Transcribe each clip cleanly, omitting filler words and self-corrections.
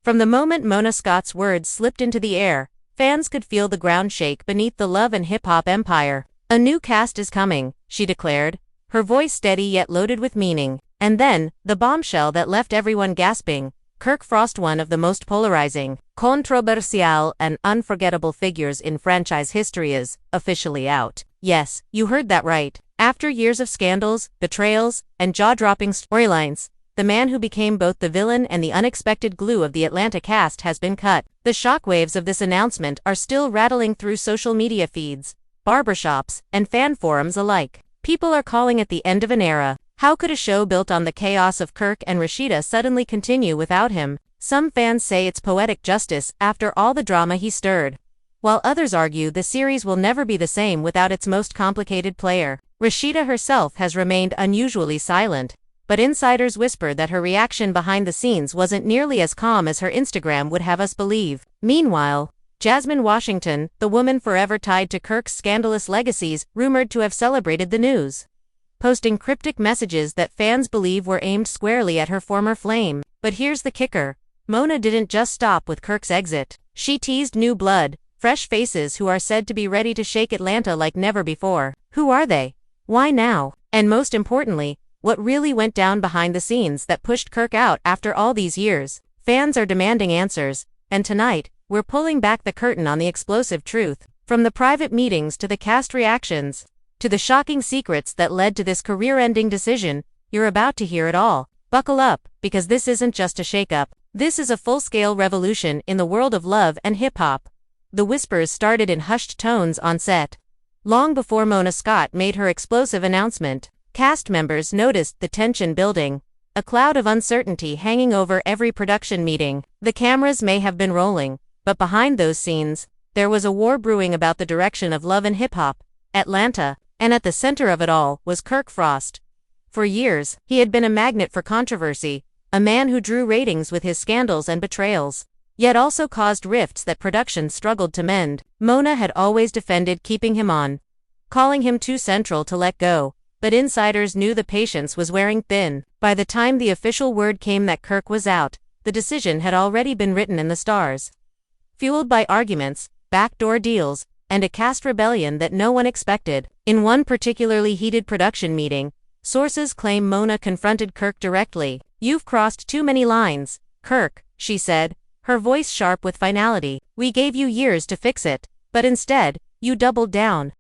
From the moment Mona Scott's words slipped into the air, fans could feel the ground shake beneath the love and hip-hop empire. "A new cast is coming," she declared, her voice steady yet loaded with meaning. And then, the bombshell that left everyone gasping. Kirk Frost, one of the most polarizing, controversial, and unforgettable figures in franchise history, is officially out. Yes, you heard that right. After years of scandals, betrayals, and jaw-dropping storylines, the man who became both the villain and the unexpected glue of the Atlanta cast has been cut. The shockwaves of this announcement are still rattling through social media feeds, barbershops, and fan forums alike. People are calling it the end of an era. How could a show built on the chaos of Kirk and Rashida suddenly continue without him? Some fans say it's poetic justice after all the drama he stirred, while others argue the series will never be the same without its most complicated player. Rashida herself has remained unusually silent, but insiders whisper that her reaction behind the scenes wasn't nearly as calm as her Instagram would have us believe. Meanwhile, Jasmine Washington, the woman forever tied to Kirk's scandalous legacies, rumored to have celebrated the news, posting cryptic messages that fans believe were aimed squarely at her former flame. But here's the kicker. Mona didn't just stop with Kirk's exit. She teased new blood, fresh faces who are said to be ready to shake Atlanta like never before. Who are they? Why now? And most importantly, what really went down behind the scenes that pushed Kirk out after all these years? Fans are demanding answers, and tonight, we're pulling back the curtain on the explosive truth. From the private meetings to the cast reactions, to the shocking secrets that led to this career-ending decision, you're about to hear it all. Buckle up, because this isn't just a shakeup. This is a full-scale revolution in the world of love and hip-hop. The whispers started in hushed tones on set. Long before Mona Scott made her explosive announcement, cast members noticed the tension building, a cloud of uncertainty hanging over every production meeting. The cameras may have been rolling, but behind those scenes, there was a war brewing about the direction of love and hip-hop. Atlanta, and at the center of it all, was Kirk Frost. For years, he had been a magnet for controversy, a man who drew ratings with his scandals and betrayals, yet also caused rifts that production struggled to mend. Mona had always defended keeping him on, calling him too central to let go. But insiders knew the patience was wearing thin. By the time the official word came that Kirk was out, the decision had already been written in the stars. Fueled by arguments, backdoor deals, and a cast rebellion that no one expected. In one particularly heated production meeting, sources claim Mona confronted Kirk directly. "You've crossed too many lines, Kirk," she said, her voice sharp with finality. "We gave you years to fix it, but instead, you doubled down."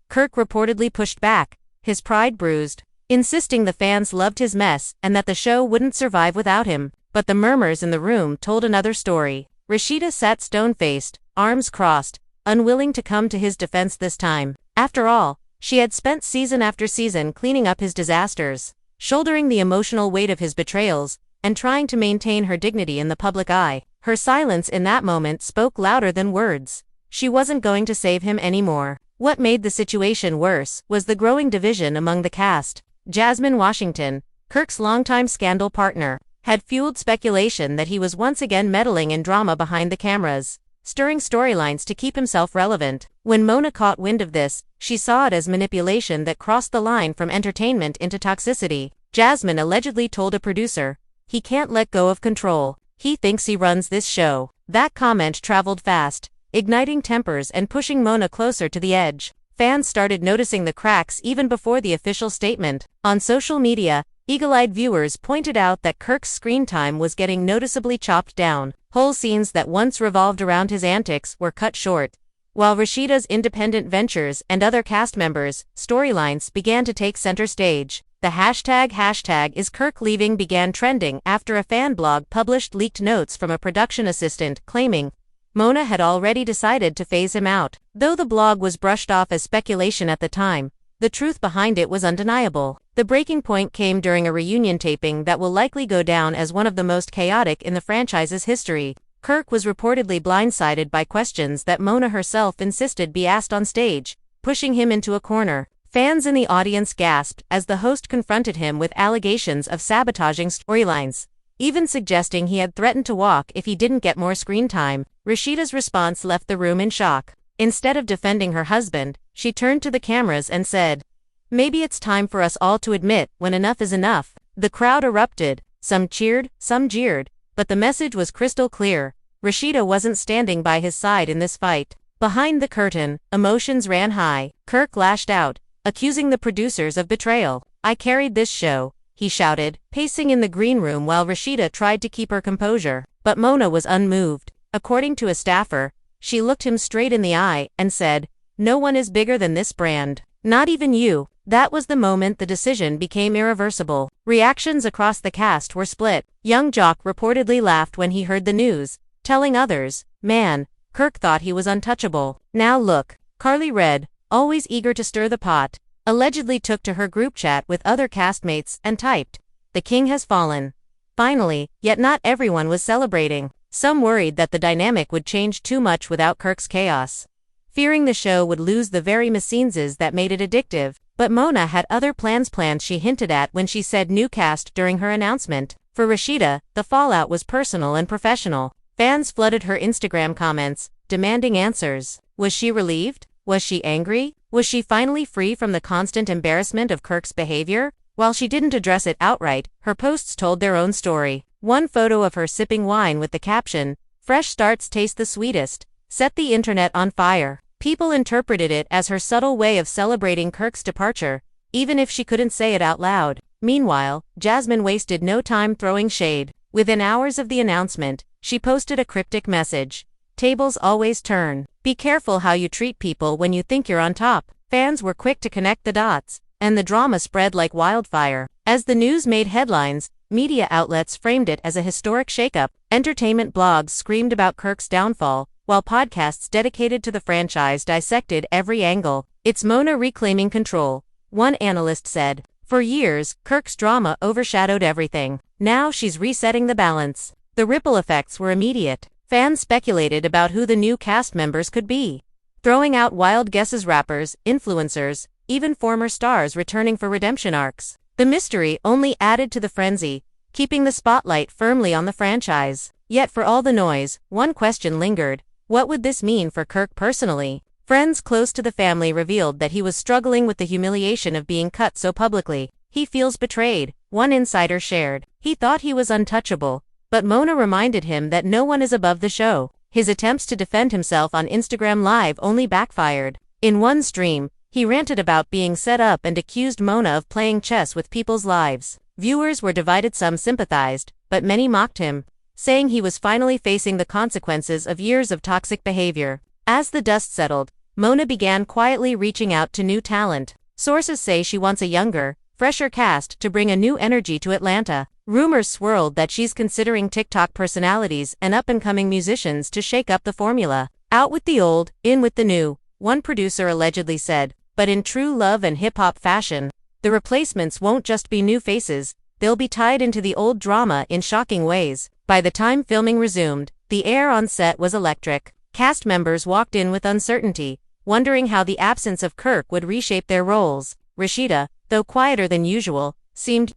Kirk reportedly pushed back, his pride bruised, insisting the fans loved his mess and that the show wouldn't survive without him. But the murmurs in the room told another story. Rashida sat stone-faced, arms crossed, unwilling to come to his defense this time. After all, she had spent season after season cleaning up his disasters, shouldering the emotional weight of his betrayals, and trying to maintain her dignity in the public eye. Her silence in that moment spoke louder than words. She wasn't going to save him anymore. What made the situation worse was the growing division among the cast. Jasmine Washington, Kirk's longtime scandal partner, had fueled speculation that he was once again meddling in drama behind the cameras, stirring storylines to keep himself relevant. When Mona caught wind of this, she saw it as manipulation that crossed the line from entertainment into toxicity. Jasmine allegedly told a producer, "He can't let go of control. He thinks he runs this show." That comment traveled fast, igniting tempers and pushing Mona closer to the edge. Fans started noticing the cracks even before the official statement. On social media, eagle-eyed viewers pointed out that Kirk's screen time was getting noticeably chopped down. Whole scenes that once revolved around his antics were cut short, while Rashida's independent ventures and other cast members' storylines began to take center stage. The hashtag is Kirk leaving began trending after a fan blog published leaked notes from a production assistant claiming Mona had already decided to phase him out. Though the blog was brushed off as speculation at the time, the truth behind it was undeniable. The breaking point came during a reunion taping that will likely go down as one of the most chaotic in the franchise's history. Kirk was reportedly blindsided by questions that Mona herself insisted be asked on stage, pushing him into a corner. Fans in the audience gasped as the host confronted him with allegations of sabotaging storylines, even suggesting he had threatened to walk if he didn't get more screen time. Rashida's response left the room in shock. Instead of defending her husband, she turned to the cameras and said, "Maybe it's time for us all to admit when enough is enough." The crowd erupted, some cheered, some jeered, but the message was crystal clear. Rashida wasn't standing by his side in this fight. Behind the curtain, emotions ran high. Kirk lashed out, accusing the producers of betrayal. "I carried this show," he shouted, pacing in the green room while Rashida tried to keep her composure. But Mona was unmoved. According to a staffer, she looked him straight in the eye and said, "No one is bigger than this brand. Not even you." That was the moment the decision became irreversible. Reactions across the cast were split. Young Jock reportedly laughed when he heard the news, telling others, "Man, Kirk thought he was untouchable. Now look." Carly Red, always eager to stir the pot, allegedly took to her group chat with other castmates and typed, "The king has fallen." Finally, yet not everyone was celebrating. Some worried that the dynamic would change too much without Kirk's chaos, fearing the show would lose the very machines that made it addictive. But Mona had other plans she hinted at when she said new cast during her announcement. For Rashida, the fallout was personal and professional. Fans flooded her Instagram comments, demanding answers. Was she relieved? Was she angry? Was she finally free from the constant embarrassment of Kirk's behavior? While she didn't address it outright, her posts told their own story. One photo of her sipping wine with the caption, "Fresh starts taste the sweetest," set the internet on fire. People interpreted it as her subtle way of celebrating Kirk's departure, even if she couldn't say it out loud. Meanwhile, Jasmine wasted no time throwing shade. Within hours of the announcement, she posted a cryptic message. "Tables always turn. Be careful how you treat people when you think you're on top." Fans were quick to connect the dots, and the drama spread like wildfire. As the news made headlines, media outlets framed it as a historic shakeup. Entertainment blogs screamed about Kirk's downfall, while podcasts dedicated to the franchise dissected every angle. "It's Mona reclaiming control," one analyst said. "For years, Kirk's drama overshadowed everything. Now she's resetting the balance." The ripple effects were immediate. Fans speculated about who the new cast members could be, throwing out wild guesses: rappers, influencers, even former stars returning for redemption arcs. The mystery only added to the frenzy, keeping the spotlight firmly on the franchise. Yet for all the noise, one question lingered. What would this mean for Kirk personally? Friends close to the family revealed that he was struggling with the humiliation of being cut so publicly. "He feels betrayed," one insider shared. "He thought he was untouchable, but Mona reminded him that no one is above the show." His attempts to defend himself on Instagram Live only backfired. In one stream, he ranted about being set up and accused Mona of playing chess with people's lives. Viewers were divided. Some sympathized, but many mocked him, saying he was finally facing the consequences of years of toxic behavior. As the dust settled, Mona began quietly reaching out to new talent. Sources say she wants a younger, fresher cast to bring a new energy to Atlanta. Rumors swirled that she's considering TikTok personalities and up-and-coming musicians to shake up the formula. "Out with the old, in with the new," one producer allegedly said, but in true love and hip-hop fashion, the replacements won't just be new faces, they'll be tied into the old drama in shocking ways. By the time filming resumed, the air on set was electric. Cast members walked in with uncertainty, wondering how the absence of Kirk would reshape their roles. Rashida, though quieter than usual, seemed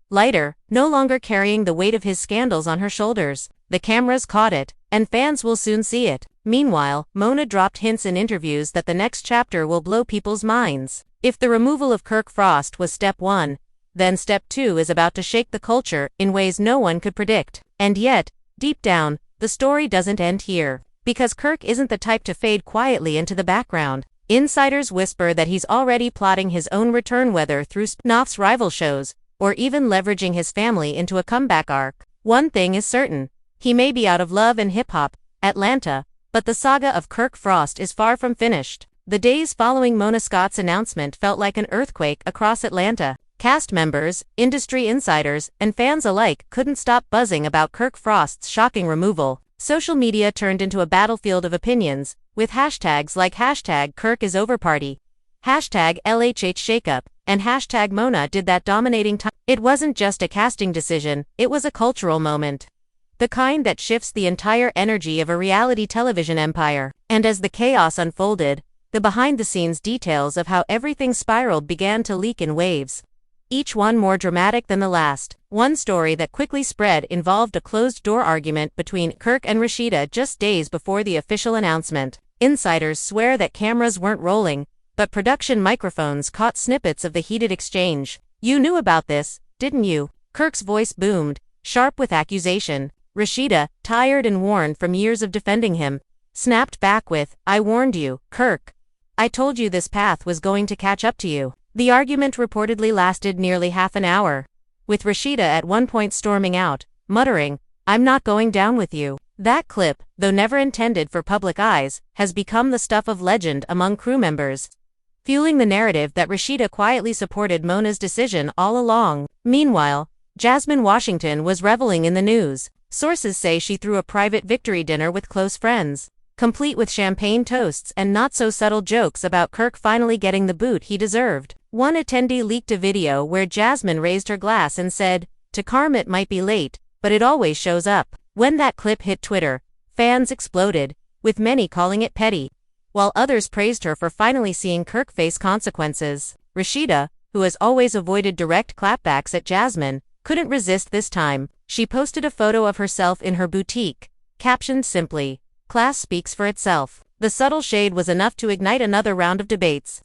lighter, no longer carrying the weight of his scandals on her shoulders. The cameras caught it, and fans will soon see it. Meanwhile, Mona dropped hints in interviews that the next chapter will blow people's minds. If the removal of Kirk Frost was step 1, then step 2 is about to shake the culture in ways no one could predict. And yet, deep down, the story doesn't end here. Because Kirk isn't the type to fade quietly into the background. Insiders whisper that he's already plotting his own return, whether through spin-offs, rival shows, or even leveraging his family into a comeback arc. One thing is certain. He may be out of Love and Hip Hop, Atlanta, but the saga of Kirk Frost is far from finished. The days following Mona Scott's announcement felt like an earthquake across Atlanta. Cast members, industry insiders, and fans alike couldn't stop buzzing about Kirk Frost's shocking removal. Social media turned into a battlefield of opinions, with hashtags like #KirkIsOverParty, #LHHShakeup, and #Mona did that dominating time. It wasn't just a casting decision, it was a cultural moment. The kind that shifts the entire energy of a reality television empire. And as the chaos unfolded, the behind-the-scenes details of how everything spiraled began to leak in waves, each one more dramatic than the last. One story that quickly spread involved a closed-door argument between Kirk and Rashida just days before the official announcement. Insiders swear that cameras weren't rolling, but production microphones caught snippets of the heated exchange. You knew about this, didn't you? Kirk's voice boomed, sharp with accusation. Rashida, tired and worn from years of defending him, snapped back with, I warned you, Kirk. I told you this path was going to catch up to you. The argument reportedly lasted nearly half an hour, with Rashida at one point storming out, muttering, I'm not going down with you. That clip, though never intended for public eyes, has become the stuff of legend among crew members, fueling the narrative that Rashida quietly supported Mona's decision all along. Meanwhile, Jasmine Washington was reveling in the news. Sources say she threw a private victory dinner with close friends, complete with champagne toasts and not-so-subtle jokes about Kirk finally getting the boot he deserved. One attendee leaked a video where Jasmine raised her glass and said, to Carm it might be late, but it always shows up. When that clip hit Twitter, fans exploded, with many calling it petty, while others praised her for finally seeing Kirk face consequences. Rashida, who has always avoided direct clapbacks at Jasmine, couldn't resist this time. She posted a photo of herself in her boutique, captioned simply, class speaks for itself. The subtle shade was enough to ignite another round of debates,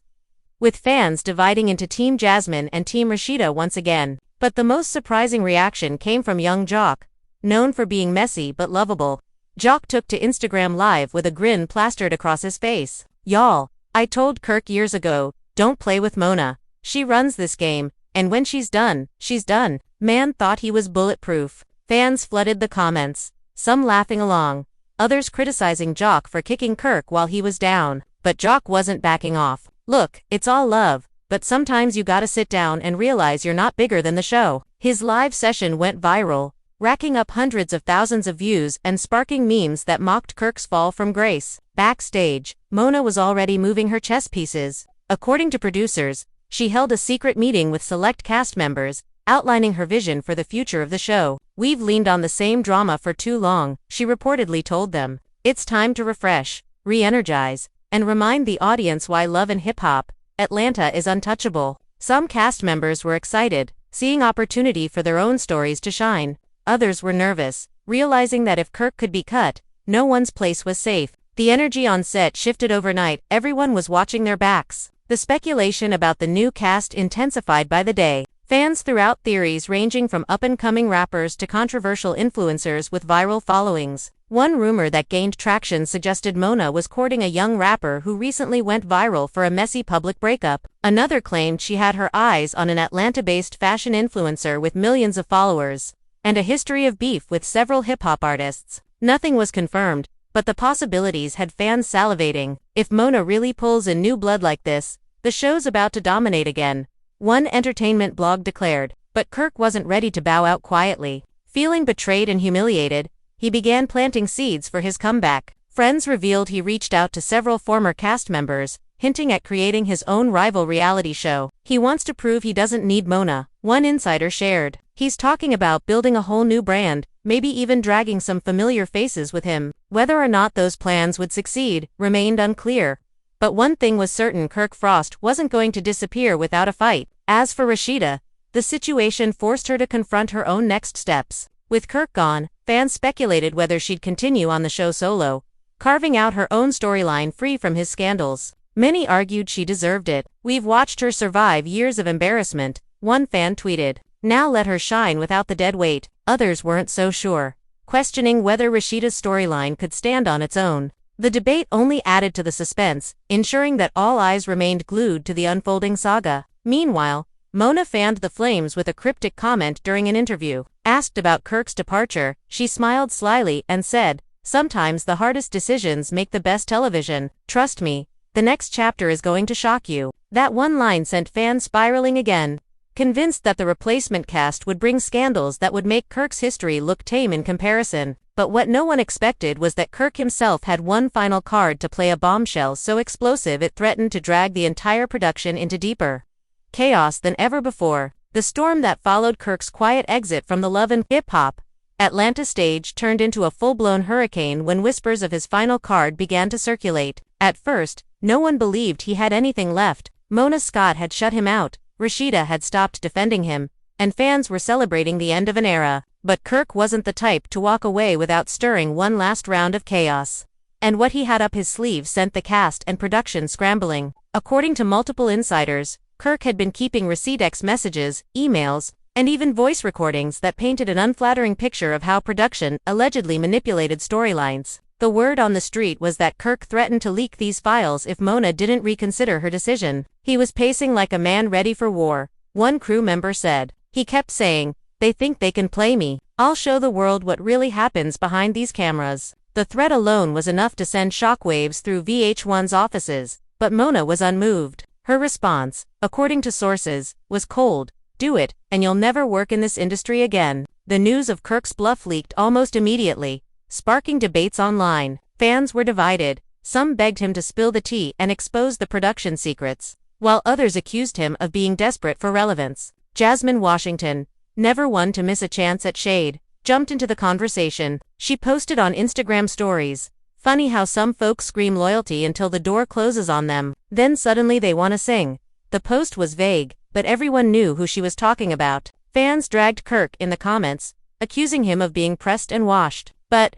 with fans dividing into Team Jasmine and Team Rashida once again. But the most surprising reaction came from young Jock, known for being messy but lovable. Jock took to Instagram Live with a grin plastered across his face. Y'all, I told Kirk years ago, don't play with Mona. She runs this game, and when she's done, she's done. Man thought he was bulletproof. Fans flooded the comments, some laughing along, others criticizing Jock for kicking Kirk while he was down. But Jock wasn't backing off. Look, it's all love, but sometimes you gotta sit down and realize you're not bigger than the show. His live session went viral, racking up hundreds of thousands of views and sparking memes that mocked Kirk's fall from grace. Backstage, Mona was already moving her chess pieces. According to producers, she held a secret meeting with select cast members, outlining her vision for the future of the show. We've leaned on the same drama for too long, she reportedly told them. It's time to refresh, re-energize, and remind the audience why Love and Hip Hop, Atlanta is untouchable. Some cast members were excited, seeing opportunity for their own stories to shine. Others were nervous, realizing that if Kirk could be cut, no one's place was safe. The energy on set shifted overnight. Everyone was watching their backs. The speculation about the new cast intensified by the day. Fans threw out theories ranging from up-and-coming rappers to controversial influencers with viral followings. One rumor that gained traction suggested Mona was courting a young rapper who recently went viral for a messy public breakup. Another claimed she had her eyes on an Atlanta-based fashion influencer with millions of followers, and a history of beef with several hip-hop artists. Nothing was confirmed, but the possibilities had fans salivating. If Mona really pulls in new blood like this, the show's about to dominate again, one entertainment blog declared. But Kirk wasn't ready to bow out quietly. Feeling betrayed and humiliated, he began planting seeds for his comeback. Friends revealed he reached out to several former cast members, hinting at creating his own rival reality show. He wants to prove he doesn't need Mona, one insider shared. He's talking about building a whole new brand, maybe even dragging some familiar faces with him. Whether or not those plans would succeed remained unclear. But one thing was certain: Kirk Frost wasn't going to disappear without a fight. As for Rashida, the situation forced her to confront her own next steps. With Kirk gone, fans speculated whether she'd continue on the show solo, carving out her own storyline free from his scandals. Many argued she deserved it. We've watched her survive years of embarrassment, one fan tweeted. Now let her shine without the dead weight. Others weren't so sure, questioning whether Rashida's storyline could stand on its own. The debate only added to the suspense, ensuring that all eyes remained glued to the unfolding saga. Meanwhile, Mona fanned the flames with a cryptic comment during an interview. Asked about Kirk's departure, she smiled slyly and said, "Sometimes the hardest decisions make the best television. Trust me, the next chapter is going to shock you." That one line sent fans spiraling again, convinced that the replacement cast would bring scandals that would make Kirk's history look tame in comparison. But what no one expected was that Kirk himself had one final card to play, a bombshell so explosive it threatened to drag the entire production into deeper chaos than ever before. The storm that followed Kirk's quiet exit from the Love and Hip Hop Atlanta stage turned into a full-blown hurricane when whispers of his final card began to circulate. At first, no one believed he had anything left. Mona Scott had shut him out, Rashida had stopped defending him, and fans were celebrating the end of an era. But Kirk wasn't the type to walk away without stirring one last round of chaos. And what he had up his sleeve sent the cast and production scrambling. According to multiple insiders, Kirk had been keeping Rashida messages, emails, and even voice recordings that painted an unflattering picture of how production allegedly manipulated storylines. The word on the street was that Kirk threatened to leak these files if Mona didn't reconsider her decision. He was pacing like a man ready for war, one crew member said. He kept saying, "They think they can play me. I'll show the world what really happens behind these cameras." The threat alone was enough to send shockwaves through VH1's offices, but Mona was unmoved. Her response, according to sources, was cold. "Do it, and you'll never work in this industry again." The news of Kirk's bluff leaked almost immediately, sparking debates online. Fans were divided. Some begged him to spill the tea and expose the production secrets, while others accused him of being desperate for relevance. Jasmine Washington, never one to miss a chance at shade, jumped into the conversation. She posted on Instagram stories, "Funny how some folks scream loyalty until the door closes on them, then suddenly they want to sing." The post was vague, but everyone knew who she was talking about. Fans dragged Kirk in the comments, accusing him of being pressed and washed. But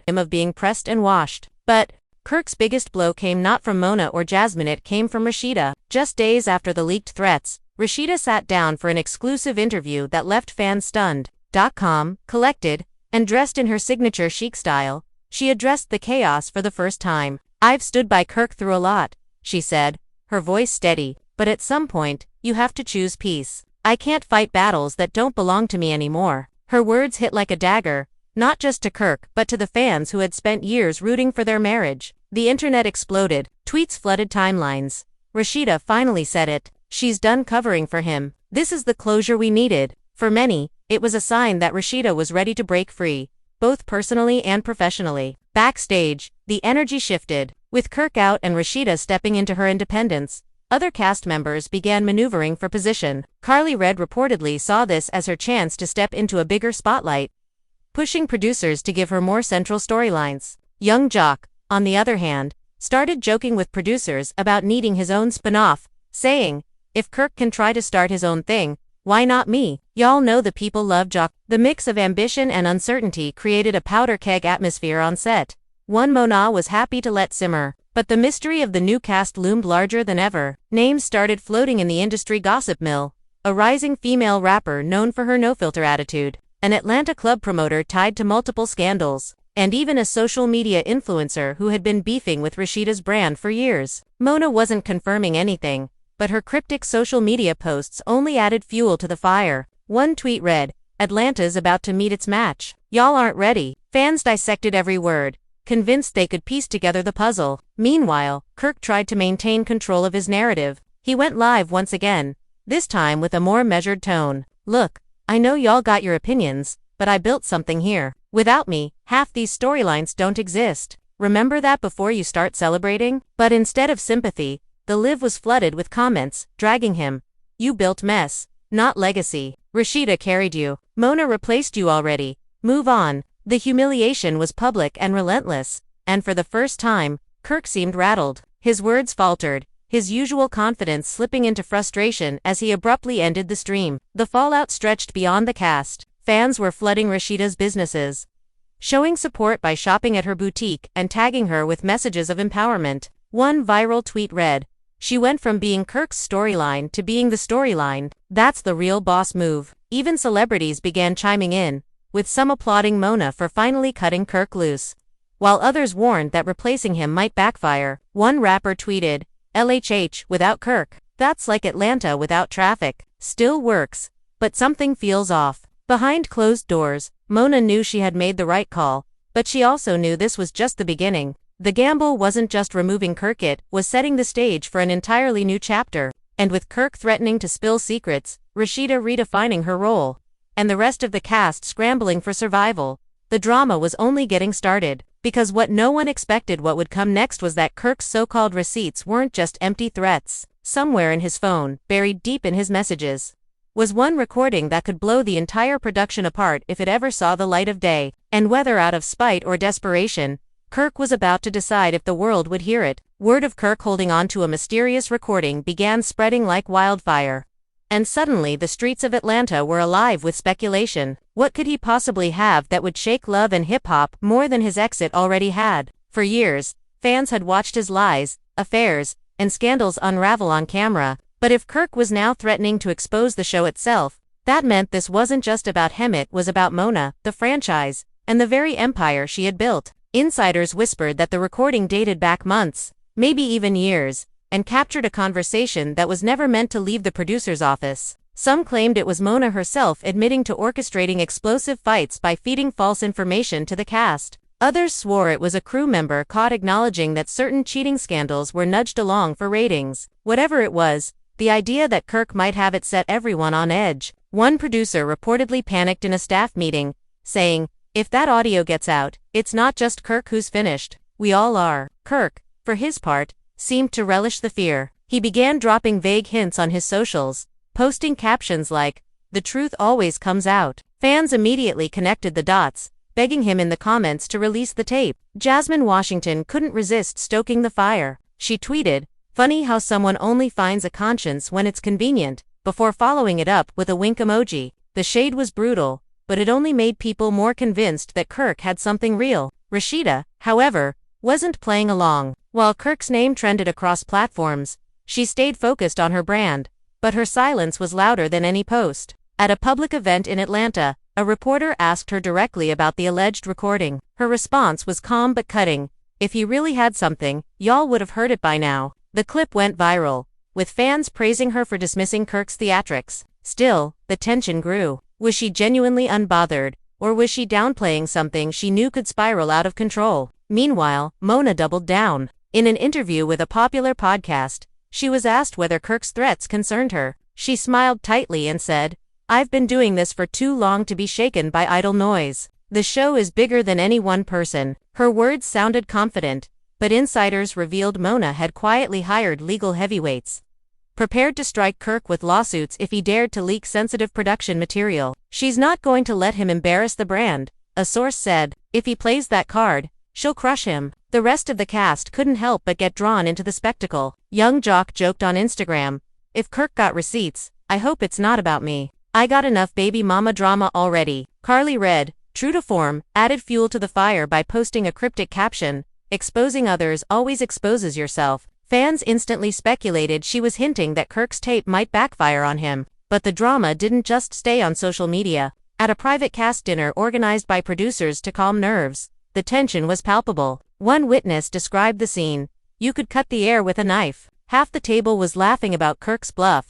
Kirk's biggest blow came not from Mona or Jasmine, it came from Rashida. Just days after the leaked threats, Rashida sat down for an exclusive interview that left fans stunned. Collected, and dressed in her signature chic style, she addressed the chaos for the first time. "I've stood by Kirk through a lot," she said, her voice steady, "but at some point, you have to choose peace. I can't fight battles that don't belong to me anymore." Her words hit like a dagger, not just to Kirk but to the fans who had spent years rooting for their marriage. The internet exploded, tweets flooded timelines. Rashida finally said it. She's done covering for him. This is the closure we needed. For many, it was a sign that Rashida was ready to break free, both personally and professionally. Backstage, the energy shifted. With Kirk out and Rashida stepping into her independence, other cast members began maneuvering for position. Carly Red reportedly saw this as her chance to step into a bigger spotlight, pushing producers to give her more central storylines. Young Jock, on the other hand, started joking with producers about needing his own spin-off, saying, "If Kirk can try to start his own thing, why not me? Y'all know the people love Jock." The mix of ambition and uncertainty created a powder keg atmosphere on set. One Mona was happy to let simmer, but the mystery of the new cast loomed larger than ever. Names started floating in the industry gossip mill. A rising female rapper known for her no-filter attitude, an Atlanta club promoter tied to multiple scandals, and even a social media influencer who had been beefing with Rashida's brand for years. Mona wasn't confirming anything, but her cryptic social media posts only added fuel to the fire. One tweet read, "Atlanta's about to meet its match. Y'all aren't ready." Fans dissected every word, convinced they could piece together the puzzle. Meanwhile, Kirk tried to maintain control of his narrative. He went live once again, this time with a more measured tone. "Look, I know y'all got your opinions, but I built something here. Without me, half these storylines don't exist. Remember that before you start celebrating?" But instead of sympathy, the live was flooded with comments, dragging him. "You built mess, not legacy. Rashida carried you. Mona replaced you already. Move on." The humiliation was public and relentless, and for the first time, Kirk seemed rattled. His words faltered, his usual confidence slipping into frustration as he abruptly ended the stream. The fallout stretched beyond the cast. Fans were flooding Rashida's businesses, showing support by shopping at her boutique and tagging her with messages of empowerment. One viral tweet read, "She went from being Kirk's storyline to being the storyline. That's the real boss move." Even celebrities began chiming in, with some applauding Mona for finally cutting Kirk loose, while others warned that replacing him might backfire. One rapper tweeted, "LHH without Kirk. That's like Atlanta without traffic. Still works, but something feels off." Behind closed doors, Mona knew she had made the right call, but she also knew this was just the beginning. The gamble wasn't just removing Kirk, it was setting the stage for an entirely new chapter. And with Kirk threatening to spill secrets, Rashida redefining her role, and the rest of the cast scrambling for survival, the drama was only getting started. Because what no one expected what would come next was that Kirk's so-called receipts weren't just empty threats. Somewhere in his phone, buried deep in his messages, was one recording that could blow the entire production apart if it ever saw the light of day. And whether out of spite or desperation, Kirk was about to decide if the world would hear it. Word of Kirk holding on to a mysterious recording began spreading like wildfire. And suddenly the streets of Atlanta were alive with speculation. What could he possibly have that would shake love and hip-hop more than his exit already had? For years, fans had watched his lies, affairs, and scandals unravel on camera, But if Kirk was now threatening to expose the show itself, that meant this wasn't just about him, it was about Mona, the franchise, and the very empire she had built. Insiders whispered that the recording dated back months, maybe even years, and captured a conversation that was never meant to leave the producer's office. Some claimed it was Mona herself admitting to orchestrating explosive fights by feeding false information to the cast. Others swore it was a crew member caught acknowledging that certain cheating scandals were nudged along for ratings. Whatever it was, the idea that Kirk might have it set everyone on edge. One producer reportedly panicked in a staff meeting, saying, "If that audio gets out, it's not just Kirk who's finished. We all are." Kirk, for his part, seemed to relish the fear. He began dropping vague hints on his socials, posting captions like, "The truth always comes out." Fans immediately connected the dots, begging him in the comments to release the tape. Jasmine Washington couldn't resist stoking the fire. She tweeted, "Funny how someone only finds a conscience when it's convenient," before following it up with a wink emoji. The shade was brutal, but it only made people more convinced that Kirk had something real. Rashida, however, wasn't playing along. While Kirk's name trended across platforms, she stayed focused on her brand, but her silence was louder than any post. At a public event in Atlanta, a reporter asked her directly about the alleged recording. Her response was calm but cutting. "If he really had something, y'all would have heard it by now." The clip went viral, with fans praising her for dismissing Kirk's theatrics. Still, the tension grew. Was she genuinely unbothered, or was she downplaying something she knew could spiral out of control? Meanwhile, Mona doubled down. In an interview with a popular podcast, she was asked whether Kirk's threats concerned her. She smiled tightly and said, "I've been doing this for too long to be shaken by idle noise. The show is bigger than any one person." Her words sounded confident, but insiders revealed Mona had quietly hired legal heavyweights, prepared to strike Kirk with lawsuits if he dared to leak sensitive production material. "She's not going to let him embarrass the brand," a source said. "If he plays that card, she'll crush him." The rest of the cast couldn't help but get drawn into the spectacle. Young Jock joked on Instagram, "If Kirk got receipts, I hope it's not about me. I got enough baby mama drama already." Carly Red, true to form, added fuel to the fire by posting a cryptic caption, "Exposing others always exposes yourself." Fans instantly speculated she was hinting that Kirk's tape might backfire on him. But the drama didn't just stay on social media. At a private cast dinner organized by producers to calm nerves, the tension was palpable. One witness described the scene, "You could cut the air with a knife." Half the table was laughing about Kirk's bluff.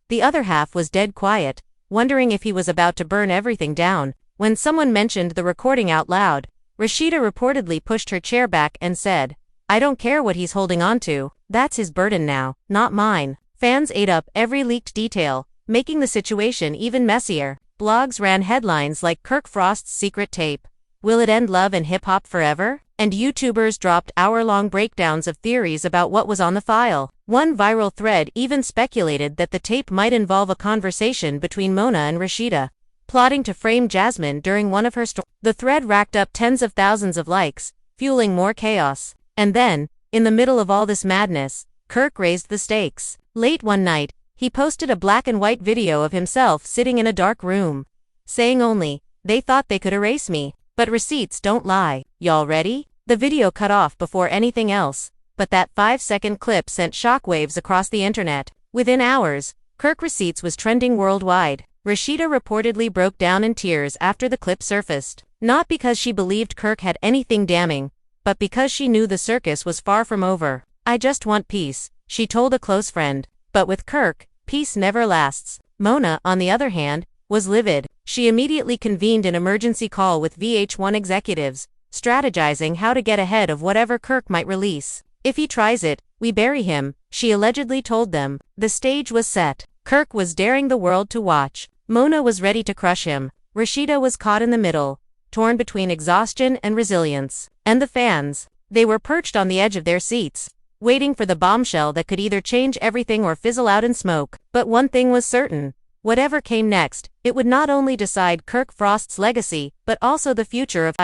The other half was dead quiet, wondering if he was about to burn everything down. When someone mentioned the recording out loud, Rashida reportedly pushed her chair back and said, "I don't care what he's holding on to. That's his burden now, not mine." Fans ate up every leaked detail, making the situation even messier. Blogs ran headlines like "Kirk Frost's secret tape. Will it end love and hip-hop forever?" And YouTubers dropped hour-long breakdowns of theories about what was on the file. One viral thread even speculated that the tape might involve a conversation between Mona and Rashida, plotting to frame Jasmine during one of her stories. The thread racked up tens of thousands of likes, fueling more chaos. And then, in the middle of all this madness, Kirk raised the stakes. Late one night, he posted a black and white video of himself sitting in a dark room, saying only, "They thought they could erase me, but receipts don't lie. Y'all ready?" The video cut off before anything else, but that 5-second clip sent shockwaves across the internet. Within hours, Kirk receipts was trending worldwide. Rashida reportedly broke down in tears after the clip surfaced. Not because she believed Kirk had anything damning, but because she knew the circus was far from over. "I just want peace," she told a close friend. But with Kirk, peace never lasts. Mona, on the other hand, was livid. She immediately convened an emergency call with VH1 executives, strategizing how to get ahead of whatever Kirk might release. "If he tries it, we bury him," she allegedly told them. The stage was set. Kirk was daring the world to watch. Mona was ready to crush him. Rashida was caught in the middle, torn between exhaustion and resilience. And the fans, they were perched on the edge of their seats, waiting for the bombshell that could either change everything or fizzle out in smoke. But one thing was certain. Whatever came next, it would not only decide Kirk Frost's legacy, but also the future of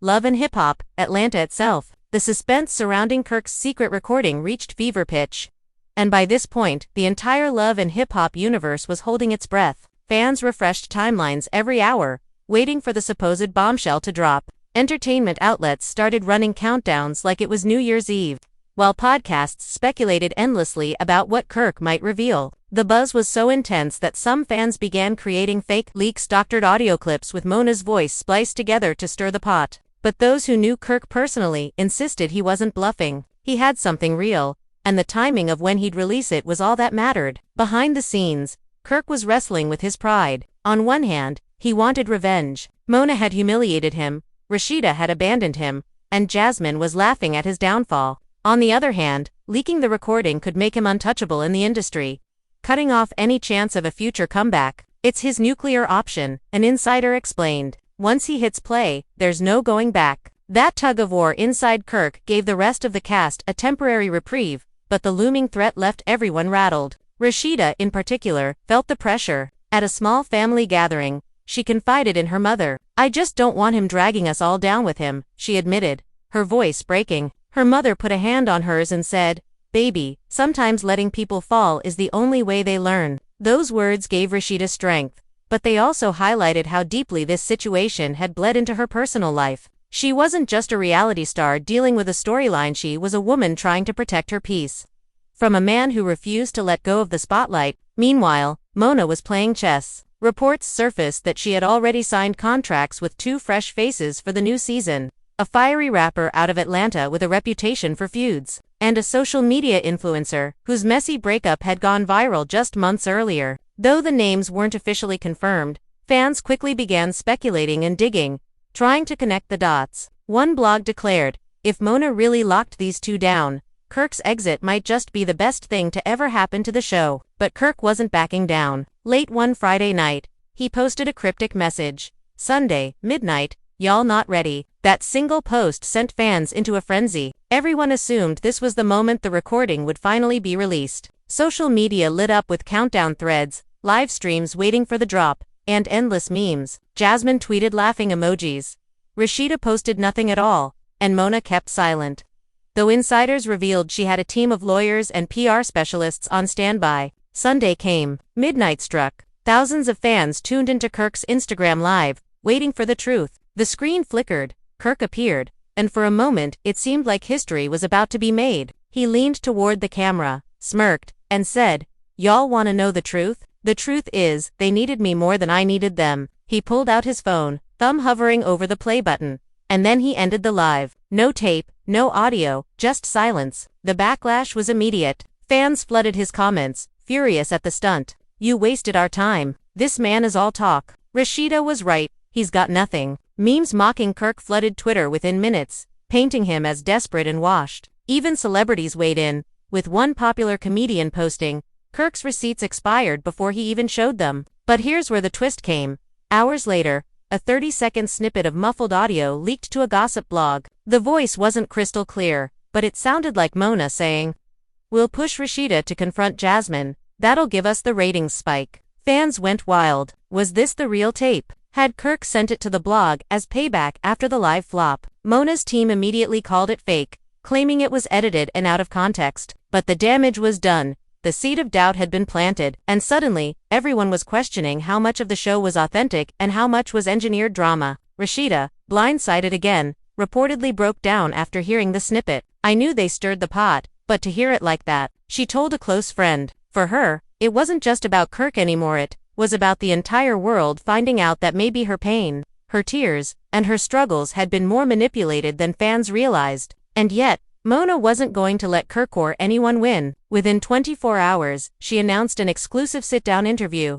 love and hip-hop, Atlanta itself. The suspense surrounding Kirk's secret recording reached fever pitch. And by this point, the entire love and hip-hop universe was holding its breath. Fans refreshed timelines every hour, waiting for the supposed bombshell to drop. Entertainment outlets started running countdowns like it was New Year's Eve. while podcasts speculated endlessly about what Kirk might reveal. The buzz was so intense that some fans began creating fake leaks, doctored audio clips with Mona's voice spliced together to stir the pot. But those who knew Kirk personally insisted he wasn't bluffing. He had something real, and the timing of when he'd release it was all that mattered. Behind the scenes, Kirk was wrestling with his pride. On one hand, he wanted revenge. Mona had humiliated him, Rashida had abandoned him, and Jasmine was laughing at his downfall. On the other hand, leaking the recording could make him untouchable in the industry, cutting off any chance of a future comeback. It's his nuclear option, an insider explained. Once he hits play, there's no going back. That tug-of-war inside Kirk gave the rest of the cast a temporary reprieve, but the looming threat left everyone rattled. Rashida, in particular, felt the pressure. At a small family gathering, she confided in her mother. "I just don't want him dragging us all down with him," she admitted, her voice breaking. Her mother put a hand on hers and said, "Baby, sometimes letting people fall is the only way they learn." Those words gave Rashida strength, but they also highlighted how deeply this situation had bled into her personal life. She wasn't just a reality star dealing with a storyline, she was a woman trying to protect her peace from a man who refused to let go of the spotlight. Meanwhile, Mona was playing chess. Reports surfaced that she had already signed contracts with two fresh faces for the new season: a fiery rapper out of Atlanta with a reputation for feuds, and a social media influencer whose messy breakup had gone viral just months earlier. Though the names weren't officially confirmed, fans quickly began speculating and digging, trying to connect the dots. One blog declared, if Mona really locked these two down, Kirk's exit might just be the best thing to ever happen to the show. But Kirk wasn't backing down. Late one Friday night, he posted a cryptic message: "Sunday, midnight, y'all not ready." That single post sent fans into a frenzy. Everyone assumed this was the moment the recording would finally be released. Social media lit up with countdown threads, live streams waiting for the drop, and endless memes. Jasmine tweeted laughing emojis. Rashida posted nothing at all, and Mona kept silent, though insiders revealed she had a team of lawyers and PR specialists on standby. Sunday came. Midnight struck. Thousands of fans tuned into Kirk's Instagram Live, waiting for the truth. The screen flickered, Kirk appeared, and for a moment it seemed like history was about to be made. He leaned toward the camera, smirked, and said, "Y'all wanna know the truth? The truth is, they needed me more than I needed them." He pulled out his phone, thumb hovering over the play button, and then he ended the live. No tape, no audio, just silence. The backlash was immediate. Fans flooded his comments, furious at the stunt. "You wasted our time. This man is all talk." Rashida was right, he's got nothing. Memes mocking Kirk flooded Twitter within minutes, painting him as desperate and washed. Even celebrities weighed in, with one popular comedian posting, "Kirk's receipts expired before he even showed them." But here's where the twist came. Hours later, a 30-second snippet of muffled audio leaked to a gossip blog. The voice wasn't crystal clear, but it sounded like Mona saying, "We'll push Rashida to confront Jasmine. That'll give us the ratings spike." Fans went wild. Was this the real tape? Had Kirk sent it to the blog as payback after the live flop? Mona's team immediately called it fake, claiming it was edited and out of context. But the damage was done. The seed of doubt had been planted, and suddenly, everyone was questioning how much of the show was authentic and how much was engineered drama. Rashida, blindsided again, reportedly broke down after hearing the snippet. "I knew they stirred the pot, but to hear it like that," she told a close friend. For her, it wasn't just about Kirk anymore, it was about the entire world finding out that maybe her pain, her tears, and her struggles had been more manipulated than fans realized. And yet, Mona wasn't going to let Kirk or anyone win. Within 24 hours, she announced an exclusive sit-down interview,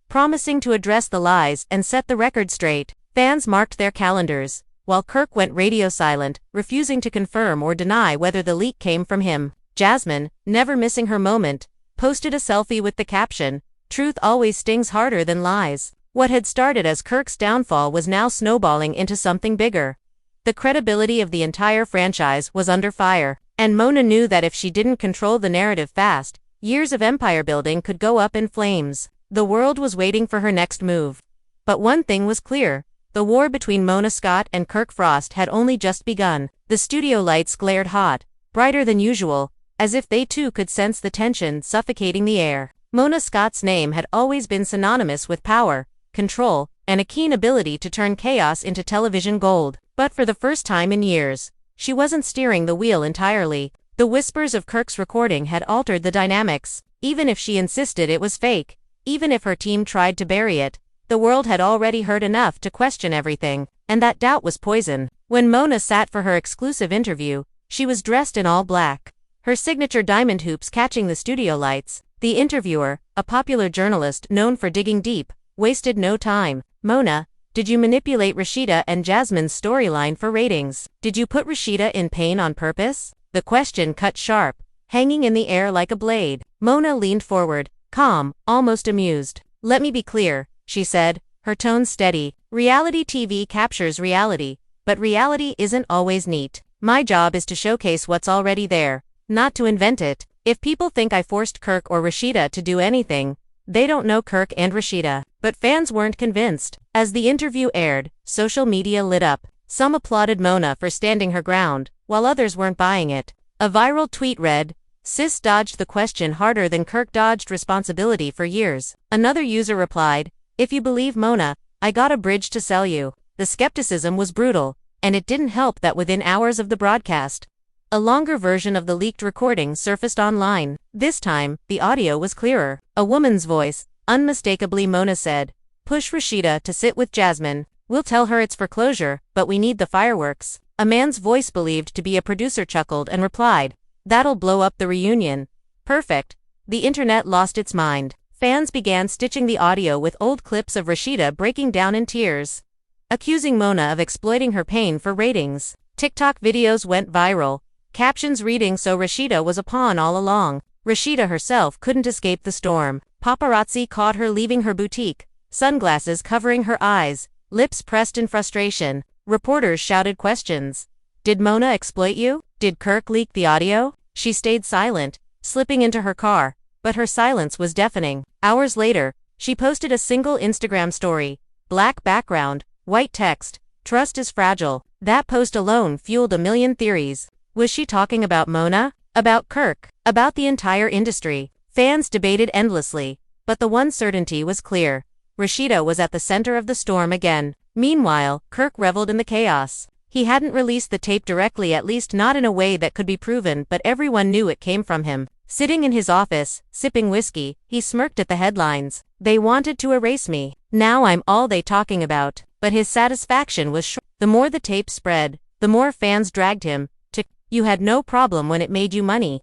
promising to address the lies and set the record straight. Fans marked their calendars, while Kirk went radio silent, refusing to confirm or deny whether the leak came from him. Jasmine, never missing her moment, posted a selfie with the caption, "Truth always stings harder than lies." What had started as Kirk's downfall was now snowballing into something bigger. The credibility of the entire franchise was under fire, and Mona knew that if she didn't control the narrative fast, years of empire building could go up in flames. The world was waiting for her next move. But one thing was clear: the war between Mona Scott and Kirk Frost had only just begun. The studio lights glared hot, brighter than usual, as if they too could sense the tension suffocating the air. Mona Scott's name had always been synonymous with power, control, and a keen ability to turn chaos into television gold. But for the first time in years, she wasn't steering the wheel entirely. The whispers of Kirk's recording had altered the dynamics. Even if she insisted it was fake, even if her team tried to bury it, the world had already heard enough to question everything, and that doubt was poison. When Mona sat for her exclusive interview, she was dressed in all black, her signature diamond hoops catching the studio lights. The interviewer, a popular journalist known for digging deep, wasted no time. "Mona, did you manipulate Rashida and Jasmine's storyline for ratings? Did you put Rashida in pain on purpose?" The question cut sharp, hanging in the air like a blade. Mona leaned forward, calm, almost amused. "Let me be clear," she said, her tone steady. "Reality TV captures reality, but reality isn't always neat. My job is to showcase what's already there, not to invent it. If people think I forced Kirk or Rashida to do anything, they don't know Kirk and Rashida." But fans weren't convinced. As the interview aired, social media lit up. Some applauded Mona for standing her ground, while others weren't buying it. A viral tweet read, "Sis dodged the question harder than Kirk dodged responsibility for years." Another user replied, "If you believe Mona, I got a bridge to sell you." The skepticism was brutal, and it didn't help that within hours of the broadcast, a longer version of the leaked recording surfaced online. This time, the audio was clearer. A woman's voice, unmistakably Mona said, "Push Rashida to sit with Jasmine. We'll tell her it's for closure, but we need the fireworks." A man's voice believed to be a producer chuckled and replied, "That'll blow up the reunion." Perfect. The internet lost its mind. Fans began stitching the audio with old clips of Rashida breaking down in tears, accusing Mona of exploiting her pain for ratings. TikTok videos went viral, captions reading, "So Rashida was a pawn all along." Rashida herself couldn't escape the storm. Paparazzi caught her leaving her boutique, sunglasses covering her eyes, lips pressed in frustration. Reporters shouted questions. "Did Mona exploit you? Did Kirk leak the audio?" She stayed silent, slipping into her car, but her silence was deafening. Hours later, she posted a single Instagram story, black background, white text, "Trust is fragile." That post alone fueled a million theories. Was she talking about Mona? About Kirk? About the entire industry? Fans debated endlessly, but the one certainty was clear. Rashida was at the center of the storm again. Meanwhile, Kirk reveled in the chaos. He hadn't released the tape directly, at least not in a way that could be proven, but everyone knew it came from him. Sitting in his office, sipping whiskey, he smirked at the headlines. "They wanted to erase me. Now I'm all they talking about." But his satisfaction was short. The more the tape spread, the more fans dragged him to, "You had no problem when it made you money."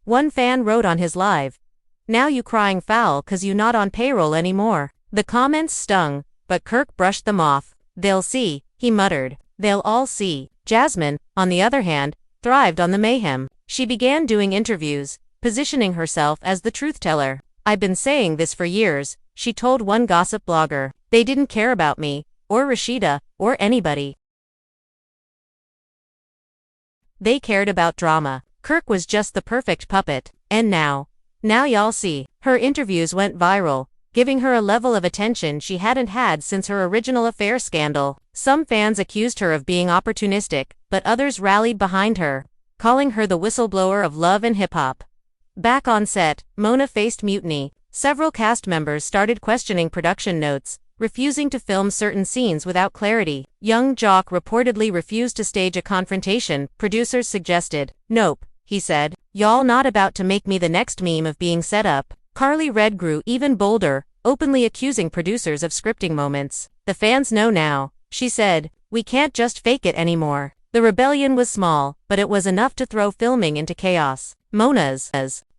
One fan wrote on his live, "Now you crying foul 'cause you not on payroll anymore." The comments stung, but Kirk brushed them off. "They'll see," he muttered. "They'll all see." Jasmine, on the other hand, thrived on the mayhem. She began doing interviews, positioning herself as the truth teller. "I've been saying this for years," she told one gossip blogger. "They didn't care about me, or Rashida, or anybody. They cared about drama. Kirk was just the perfect puppet. And now y'all see." Her interviews went viral, giving her a level of attention she hadn't had since her original affair scandal. Some fans accused her of being opportunistic, but others rallied behind her, calling her the whistleblower of love and hip-hop. Back on set, Mona faced mutiny. Several cast members started questioning production notes, refusing to film certain scenes without clarity. Young Jock reportedly refused to stage a confrontation. Producers suggested. "Nope," he said. "Y'all not about to make me the next meme of being set up." Carly Red grew even bolder, openly accusing producers of scripting moments. "The fans know now," she said. "We can't just fake it anymore." The rebellion was small, but it was enough to throw filming into chaos. Mona's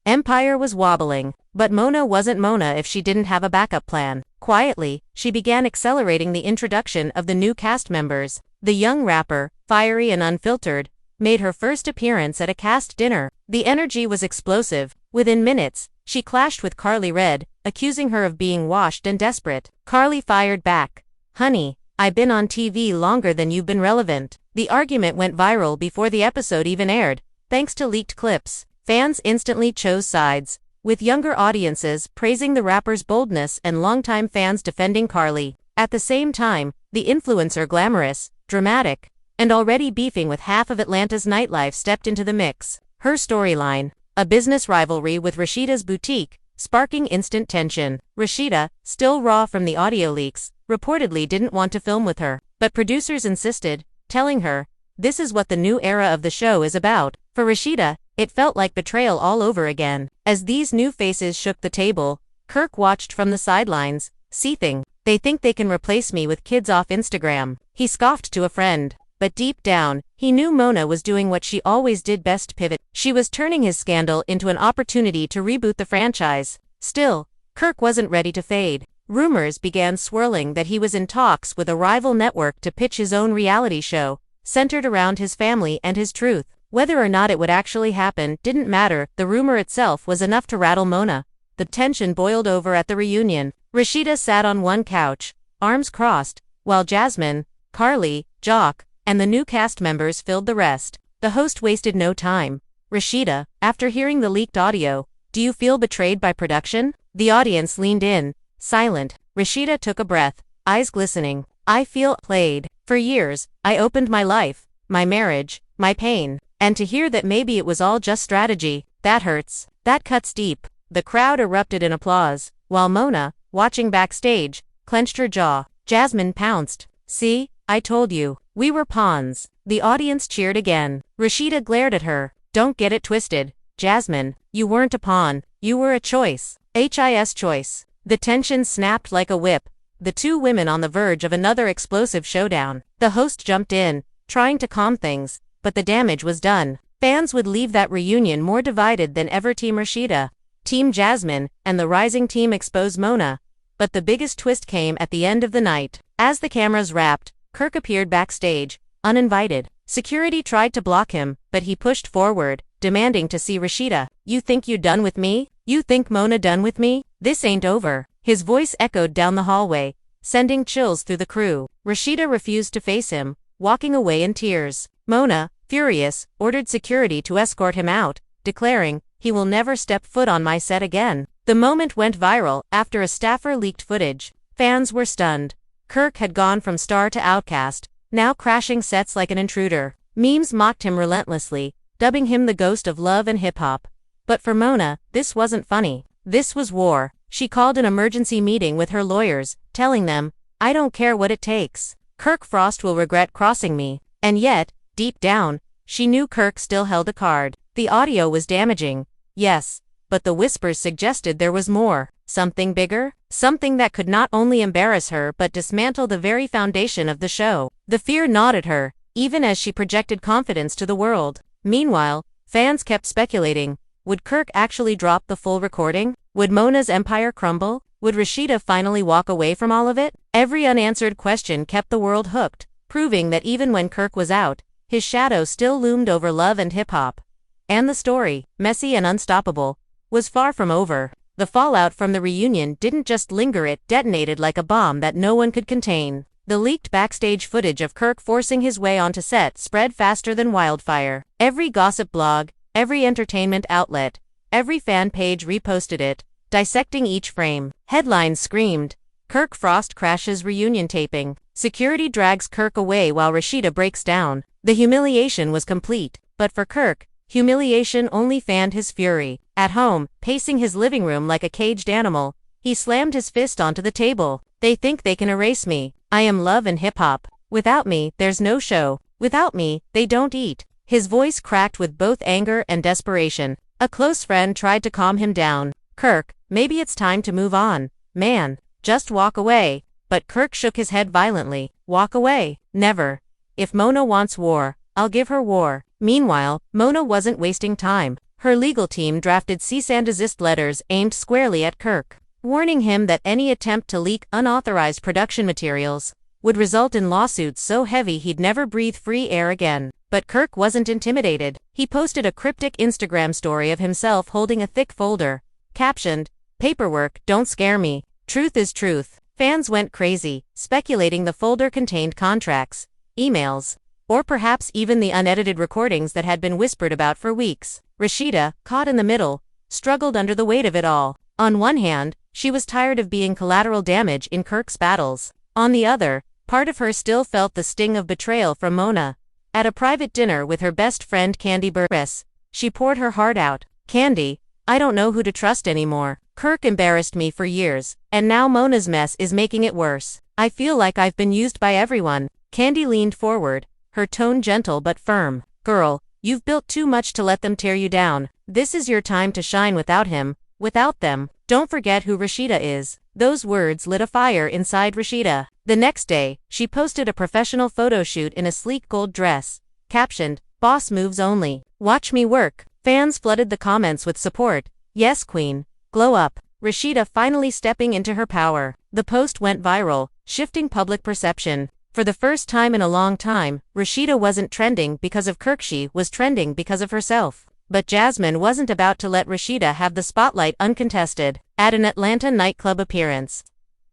empire was wobbling, but Mona wasn't Mona if she didn't have a backup plan. Quietly, she began accelerating the introduction of the new cast members. The young rapper, fiery and unfiltered, made her first appearance at a cast dinner. The energy was explosive. Within minutes, she clashed with Carly Red, accusing her of being washed and desperate. Carly fired back. "Honey, I've been on TV longer than you've been relevant." The argument went viral before the episode even aired, thanks to leaked clips. Fans instantly chose sides, with younger audiences praising the rapper's boldness and longtime fans defending Carly. At the same time, the influencer, glamorous, dramatic, and already beefing with half of Atlanta's nightlife, stepped into the mix. Her storyline, a business rivalry with Rashida's boutique, sparking instant tension. Rashida, still raw from the audio leaks, reportedly didn't want to film with her, but producers insisted, telling her, "This is what the new era of the show is about." For Rashida, It felt like betrayal all over again. As these new faces shook the table, Kirk watched from the sidelines, seething. They think they can replace me with kids off Instagram. He scoffed to a friend. But deep down, he knew Mona was doing what she always did best: pivot. She was turning his scandal into an opportunity to reboot the franchise. Still, Kirk wasn't ready to fade. Rumors began swirling that he was in talks with a rival network to pitch his own reality show, centered around his family and his truth. Whether or not it would actually happen didn't matter, the rumor itself was enough to rattle Mona. The tension boiled over at the reunion. Rashida sat on one couch, arms crossed, while Jasmine, Carly, Jock, and the new cast members filled the rest. The host wasted no time. Rashida, after hearing the leaked audio, do you feel betrayed by production? The audience leaned in, silent. Rashida took a breath, eyes glistening. I feel played. For years, I opened my life, my marriage, my pain. And to hear that maybe it was all just strategy, that hurts. That cuts deep. The crowd erupted in applause, while Mona, watching backstage, clenched her jaw. Jasmine pounced. See, I told you. We were pawns. The audience cheered again. Rashida glared at her. Don't get it twisted, Jasmine. You weren't a pawn. You were a choice. HIS choice. The tension snapped like a whip, the two women on the verge of another explosive showdown. The host jumped in, trying to calm things, but the damage was done. Fans would leave that reunion more divided than ever. Team Rashida, Team Jasmine, and the rising team exposed Mona. But the biggest twist came at the end of the night. As the cameras wrapped, Kirk appeared backstage, uninvited. Security tried to block him, but he pushed forward, demanding to see Rashida. You think you done with me? You think Mona done with me? This ain't over. His voice echoed down the hallway, sending chills through the crew. Rashida refused to face him, walking away in tears. Mona, furious, ordered security to escort him out, declaring, he will never step foot on my set again. The moment went viral after a staffer leaked footage. Fans were stunned. Kirk had gone from star to outcast, now crashing sets like an intruder. Memes mocked him relentlessly, dubbing him the ghost of love and hip-hop. But for Mona, this wasn't funny. This was war. She called an emergency meeting with her lawyers, telling them, I don't care what it takes. Kirk Frost will regret crossing me. And yet, deep down, she knew Kirk still held a card. The audio was damaging, yes, but the whispers suggested there was more. Something bigger? Something that could not only embarrass her but dismantle the very foundation of the show. The fear gnawed at her, even as she projected confidence to the world. Meanwhile, fans kept speculating. Would Kirk actually drop the full recording? Would Mona's empire crumble? Would Rashida finally walk away from all of it? Every unanswered question kept the world hooked, proving that even when Kirk was out, his shadow still loomed over love and hip-hop. And the story, messy and unstoppable, was far from over. The fallout from the reunion didn't just linger, it detonated like a bomb that no one could contain. The leaked backstage footage of Kirk forcing his way onto set spread faster than wildfire. Every gossip blog, every entertainment outlet, every fan page reposted it, dissecting each frame. Headlines screamed, Kirk Frost crashes reunion taping. Security drags Kirk away while Rashida breaks down. The humiliation was complete. But for Kirk, humiliation only fanned his fury. At home, pacing his living room like a caged animal, he slammed his fist onto the table. They think they can erase me. I am love and hip-hop. Without me, there's no show. Without me, they don't eat. His voice cracked with both anger and desperation. A close friend tried to calm him down. Kirk, maybe it's time to move on. Man, just walk away. But Kirk shook his head violently. Walk away? Never. If Mona wants war, I'll give her war. Meanwhile, Mona wasn't wasting time. Her legal team drafted cease and desist letters aimed squarely at Kirk, warning him that any attempt to leak unauthorized production materials would result in lawsuits so heavy he'd never breathe free air again. But Kirk wasn't intimidated. He posted a cryptic Instagram story of himself holding a thick folder, captioned, "Paperwork, don't scare me. Truth is truth." Fans went crazy, speculating the folder contained contracts, emails, or perhaps even the unedited recordings that had been whispered about for weeks. Rashida, caught in the middle, struggled under the weight of it all. On one hand, she was tired of being collateral damage in Kirk's battles. On the other, part of her still felt the sting of betrayal from Mona. At a private dinner with her best friend Candy Burris, she poured her heart out. Candy, I don't know who to trust anymore. Kirk embarrassed me for years, and now Mona's mess is making it worse. I feel like I've been used by everyone. Candy leaned forward, her tone gentle but firm. Girl, You've built too much to let them tear you down. This is your time to shine without him, without them. Don't forget who Rashida is." Those words lit a fire inside Rashida. The next day, she posted a professional photo shoot in a sleek gold dress, captioned, "Boss moves only. Watch me work." Fans flooded the comments with support. "Yes, queen. Glow up." Rashida finally stepping into her power. The post went viral, shifting public perception. For the first time in a long time, Rashida wasn't trending because of Kirk, she was trending because of herself. But Jasmine wasn't about to let Rashida have the spotlight uncontested. At an Atlanta nightclub appearance,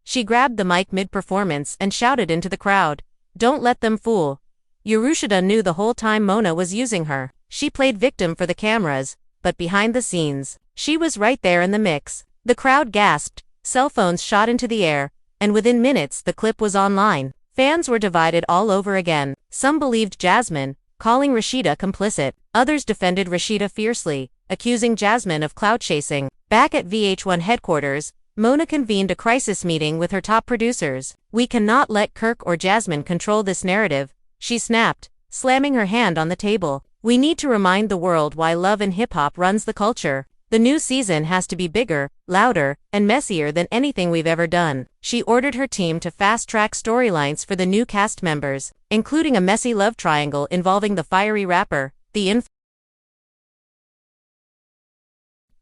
she grabbed the mic mid-performance and shouted into the crowd, "Don't let them fool you." Rashida knew the whole time Mona was using her. She played victim for the cameras, but behind the scenes, she was right there in the mix. The crowd gasped, cell phones shot into the air, and within minutes the clip was online. Fans were divided all over again. Some believed Jasmine, calling Rashida complicit. Others defended Rashida fiercely, accusing Jasmine of clout chasing. Back at VH1 headquarters, Mona convened a crisis meeting with her top producers. "We cannot let Kirk or Jasmine control this narrative," she snapped, slamming her hand on the table. "We need to remind the world why love and hip-hop runs the culture. The new season has to be bigger, louder, and messier than anything we've ever done." She ordered her team to fast-track storylines for the new cast members, including a messy love triangle involving the fiery rapper, the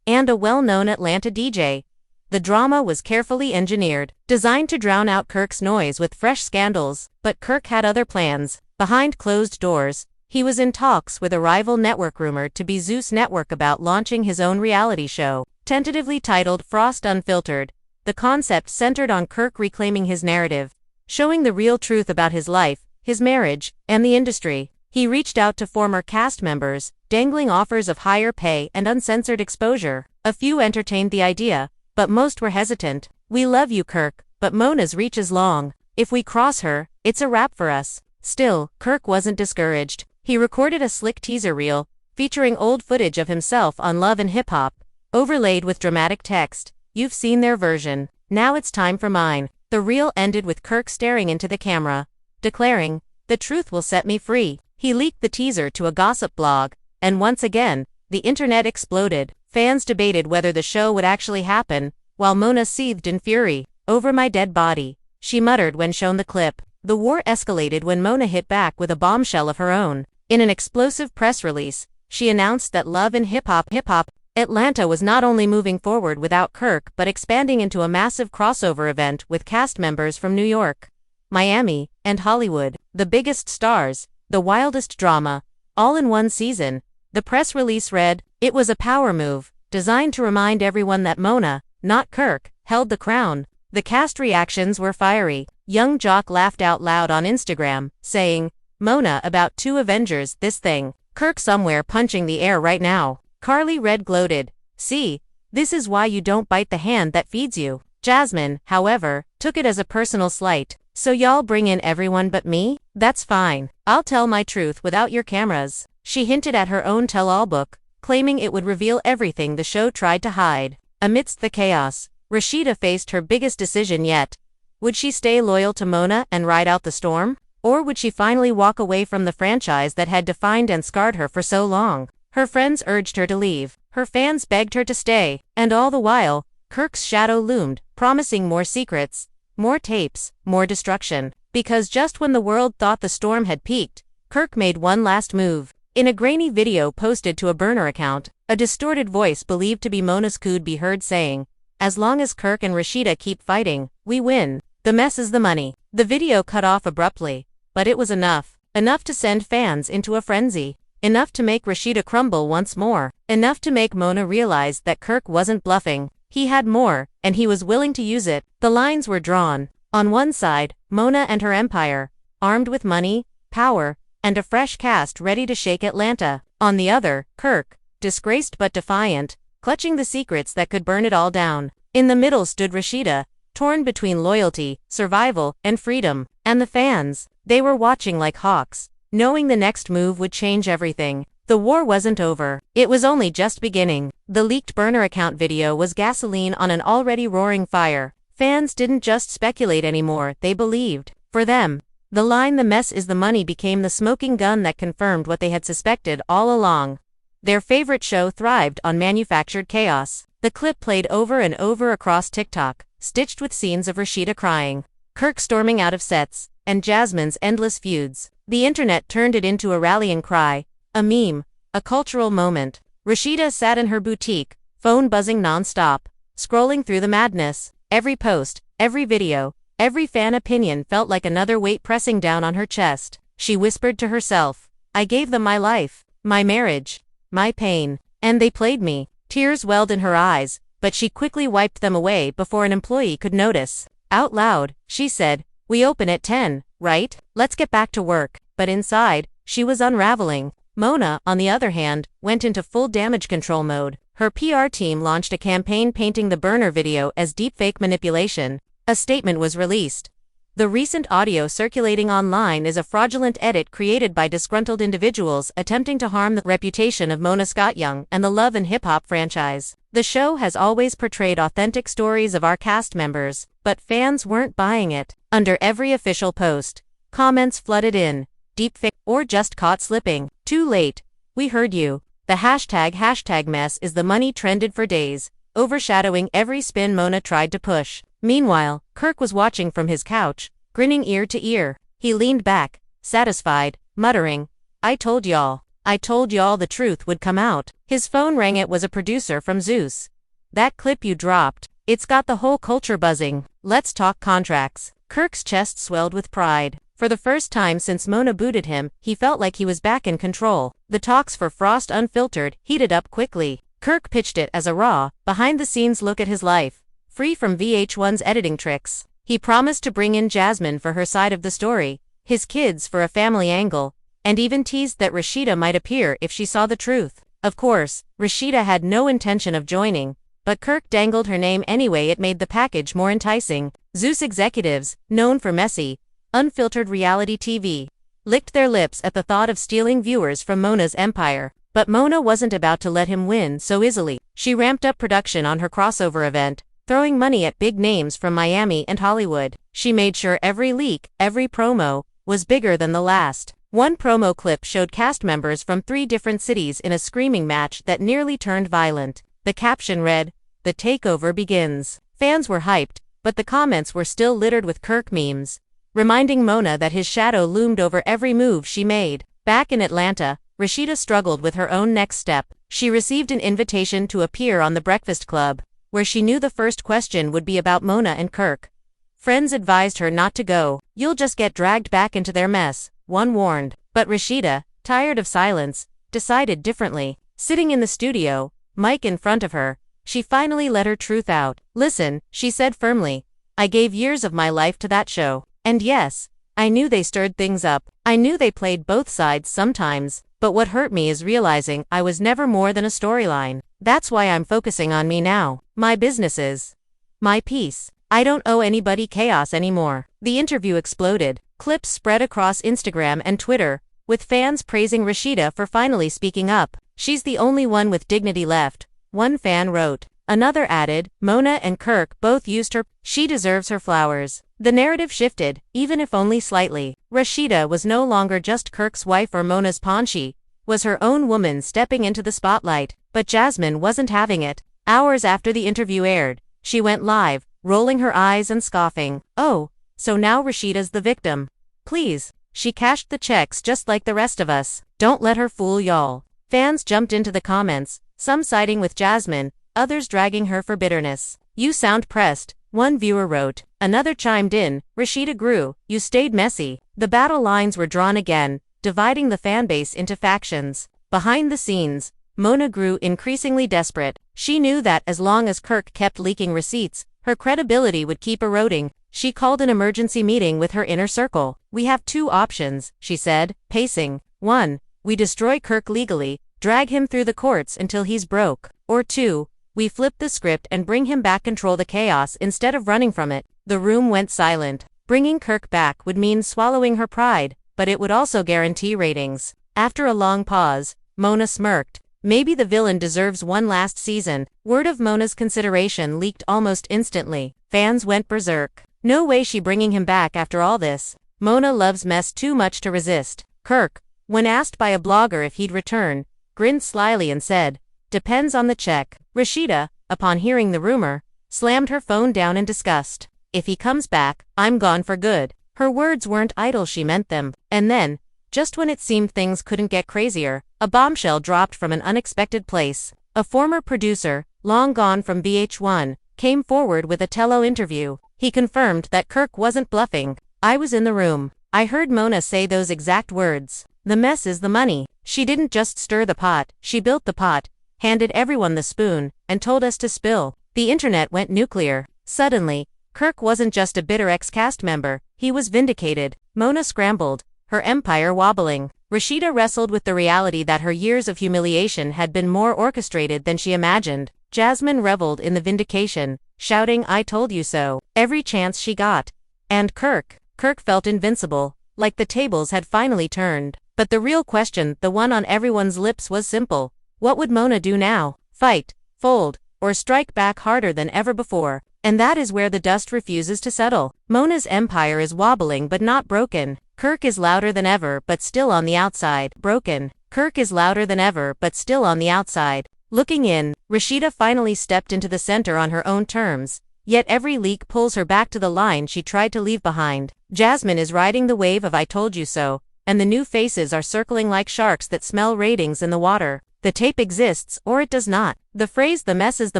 and a well-known Atlanta DJ. The drama was carefully engineered, designed to drown out Kirk's noise with fresh scandals, but Kirk had other plans. Behind closed doors, he was in talks with a rival network rumored to be Zeus Network about launching his own reality show. Tentatively titled Frost Unfiltered, the concept centered on Kirk reclaiming his narrative, showing the real truth about his life, his marriage, and the industry. He reached out to former cast members, dangling offers of higher pay and uncensored exposure. A few entertained the idea, but most were hesitant. "We love you, Kirk, but Mona's reach is long. If we cross her, it's a wrap for us." Still, Kirk wasn't discouraged. He recorded a slick teaser reel, featuring old footage of himself on Love and Hip Hop, overlaid with dramatic text. "You've seen their version. Now it's time for mine." The reel ended with Kirk staring into the camera, declaring, "The truth will set me free." He leaked the teaser to a gossip blog, and once again, the internet exploded. Fans debated whether the show would actually happen, while Mona seethed in fury. "Over my dead body," she muttered when shown the clip. The war escalated when Mona hit back with a bombshell of her own. In an explosive press release, she announced that Love and Hip Hop Atlanta was not only moving forward without Kirk but expanding into a massive crossover event with cast members from New York, Miami, and Hollywood. The biggest stars, the wildest drama, all in one season. The press release read, "It was a power move, designed to remind everyone that Mona, not Kirk, held the crown." The cast reactions were fiery. Young Jock laughed out loud on Instagram, saying, "Mona about 2 Avengers, this thing. Kirk somewhere punching the air right now." Carly Red gloated, "See, this is why you don't bite the hand that feeds you." Jasmine, however, took it as a personal slight. "So y'all bring in everyone but me? That's fine. I'll tell my truth without your cameras." She hinted at her own tell-all book, claiming it would reveal everything the show tried to hide. Amidst the chaos, Rashida faced her biggest decision yet. Would she stay loyal to Mona and ride out the storm? Or would she finally walk away from the franchise that had defined and scarred her for so long? Her friends urged her to leave. Her fans begged her to stay. And all the while, Kirk's shadow loomed, promising more secrets, more tapes, more destruction. Because just when the world thought the storm had peaked, Kirk made one last move. In a grainy video posted to a burner account, a distorted voice believed to be Mona's could be heard saying, "As long as Kirk and Rashida keep fighting, we win. The mess is the money." The video cut off abruptly, but it was enough. Enough to send fans into a frenzy. Enough to make Rashida crumble once more. Enough to make Mona realize that Kirk wasn't bluffing. He had more, and he was willing to use it. The lines were drawn. On one side, Mona and her empire, armed with money, power, and a fresh cast ready to shake Atlanta. On the other, Kirk, disgraced but defiant, clutching the secrets that could burn it all down. In the middle stood Rashida, torn between loyalty, survival, and freedom. And the fans, they were watching like hawks, knowing the next move would change everything. The war wasn't over. It was only just beginning. The leaked burner account video was gasoline on an already roaring fire. Fans didn't just speculate anymore, they believed. For them, The line "the mess is the money" became the smoking gun that confirmed what they had suspected all along. Their favorite show thrived on manufactured chaos. The clip played over and over across TikTok, stitched with scenes of Rashida crying, Kirk storming out of sets, and Jasmine's endless feuds. The internet turned it into a rallying cry, a meme, a cultural moment. Rashida sat in her boutique, phone buzzing non-stop, scrolling through the madness. Every post, every video, every fan opinion felt like another weight pressing down on her chest. She whispered to herself, I gave them my life, my marriage, my pain, and they played me. Tears welled in her eyes, but she quickly wiped them away before an employee could notice. Out loud, she said, we open at 10, right? Let's get back to work. But inside, she was unraveling. Mona, on the other hand, went into full damage control mode. Her PR team launched a campaign painting the burner video as deepfake manipulation. A statement was released. The recent audio circulating online is a fraudulent edit created by disgruntled individuals attempting to harm the reputation of Mona Scott-Young and the Love and Hip Hop franchise. The show has always portrayed authentic stories of our cast members, but fans weren't buying it. Under every official post, comments flooded in, deepfake or just caught slipping. Too late. We heard you. The hashtag mess is the money trended for days, overshadowing every spin Mona tried to push. Meanwhile, Kirk was watching from his couch, grinning ear to ear. He leaned back, satisfied, muttering, I told y'all the truth would come out. His phone rang. It was a producer from Zeus. That clip you dropped, it's got the whole culture buzzing. Let's talk contracts. Kirk's chest swelled with pride. For the first time since Mona booted him, he felt like he was back in control. The talks for Frost Unfiltered heated up quickly. Kirk pitched it as a raw, behind-the-scenes look at his life, free from VH1's editing tricks. He promised to bring in Jasmine for her side of the story, his kids for a family angle, and even teased that Rashida might appear if she saw the truth. Of course, Rashida had no intention of joining, but Kirk dangled her name anyway. It made the package more enticing. Zeus executives, known for messy, unfiltered reality TV, licked their lips at the thought of stealing viewers from Mona's empire. But Mona wasn't about to let him win so easily. She ramped up production on her crossover event, throwing money at big names from Miami and Hollywood. She made sure every leak, every promo, was bigger than the last. One promo clip showed cast members from 3 different cities in a screaming match that nearly turned violent. The caption read, "The takeover begins." Fans were hyped, but the comments were still littered with Kirk memes, reminding Mona that his shadow loomed over every move she made. Back in Atlanta, Rashida struggled with her own next step. She received an invitation to appear on The Breakfast Club, where she knew the first question would be about Mona and Kirk. Friends advised her not to go. You'll just get dragged back into their mess, one warned. But Rashida, tired of silence, decided differently. Sitting in the studio, mic in front of her, she finally let her truth out. Listen, she said firmly, I gave years of my life to that show. And yes, I knew they stirred things up. I knew they played both sides sometimes. But what hurt me is realizing I was never more than a storyline. That's why I'm focusing on me now. My businesses. My peace. I don't owe anybody chaos anymore. The interview exploded. Clips spread across Instagram and Twitter, with fans praising Rashida for finally speaking up. She's the only one with dignity left, one fan wrote. Another added, Mona and Kirk both used her. She deserves her flowers. The narrative shifted, even if only slightly. Rashida was no longer just Kirk's wife or Mona's pawn. She was her own woman stepping into the spotlight. But Jasmine wasn't having it. Hours after the interview aired, she went live, rolling her eyes and scoffing. Oh, so now Rashida's the victim. Please, she cashed the checks just like the rest of us. Don't let her fool y'all. Fans jumped into the comments, some siding with Jasmine, others dragging her for bitterness. You sound pressed, one viewer wrote. Another chimed in, Rashida grew, you stayed messy. The battle lines were drawn again, dividing the fanbase into factions. Behind the scenes, Mona grew increasingly desperate. She knew that as long as Kirk kept leaking receipts, her credibility would keep eroding. She called an emergency meeting with her inner circle. We have 2 options, she said, pacing. 1, we destroy Kirk legally, drag him through the courts until he's broke. Or 2, we flip the script and bring him back, control the chaos instead of running from it. The room went silent. Bringing Kirk back would mean swallowing her pride, but it would also guarantee ratings. After a long pause, Mona smirked. Maybe the villain deserves one last season. Word of Mona's consideration leaked almost instantly. Fans went berserk. No way she bringing him back after all this. Mona loves mess too much to resist. Kirk, when asked by a blogger if he'd return, grinned slyly and said, "Depends on the check." Rashida, upon hearing the rumor, slammed her phone down in disgust. "If he comes back, I'm gone for good." Her words weren't idle, she meant them. And then, just when it seemed things couldn't get crazier, a bombshell dropped from an unexpected place. A former producer, long gone from VH1, came forward with a tele interview. He confirmed that Kirk wasn't bluffing. "I was in the room. I heard Mona say those exact words. The mess is the money. She didn't just stir the pot, she built the pot, handed everyone the spoon, and told us to spill." The internet went nuclear. Suddenly, Kirk wasn't just a bitter ex-cast member, he was vindicated. Mona scrambled, her empire wobbling. Rashida wrestled with the reality that her years of humiliation had been more orchestrated than she imagined. Jasmine reveled in the vindication, shouting "I told you so" every chance she got. And Kirk felt invincible, like the tables had finally turned. But the real question, the one on everyone's lips, was simple. What would Mona do now? Fight, fold, or strike back harder than ever before? And that is where the dust refuses to settle. Mona's empire is wobbling but not broken. Kirk is louder than ever but still on the outside. Broken. Kirk is louder than ever but still on the outside. Looking in, Rashida finally stepped into the center on her own terms. Yet every leak pulls her back to the line she tried to leave behind. Jasmine is riding the wave of "I told you so," and the new faces are circling like sharks that smell ratings in the water. The tape exists or it does not. The phrase "the mess is the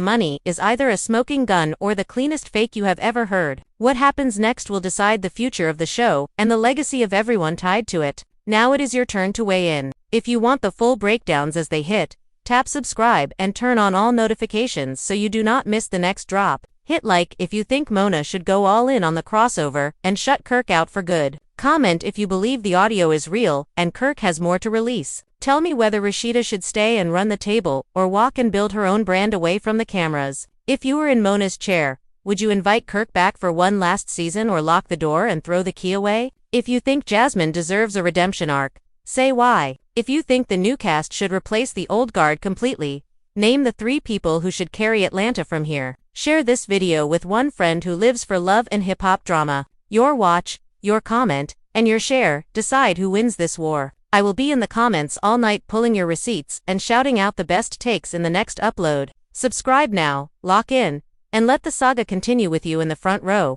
money" is either a smoking gun or the cleanest fake you have ever heard. What happens next will decide the future of the show and the legacy of everyone tied to it. Now it is your turn to weigh in. If you want the full breakdowns as they hit, tap subscribe and turn on all notifications so you do not miss the next drop. Hit like if you think Mona should go all in on the crossover and shut Kirk out for good. Comment if you believe the audio is real and Kirk has more to release. Tell me whether Rashida should stay and run the table or walk and build her own brand away from the cameras. If you were in Mona's chair, would you invite Kirk back for one last season or lock the door and throw the key away? If you think Jasmine deserves a redemption arc, say why. If you think the new cast should replace the old guard completely, name the 3 people who should carry Atlanta from here. Share this video with one friend who lives for love and hip-hop drama. Your watch, your comment, and your share decide who wins this war. I will be in the comments all night pulling your receipts and shouting out the best takes in the next upload. Subscribe now, lock in, and let the saga continue with you in the front row.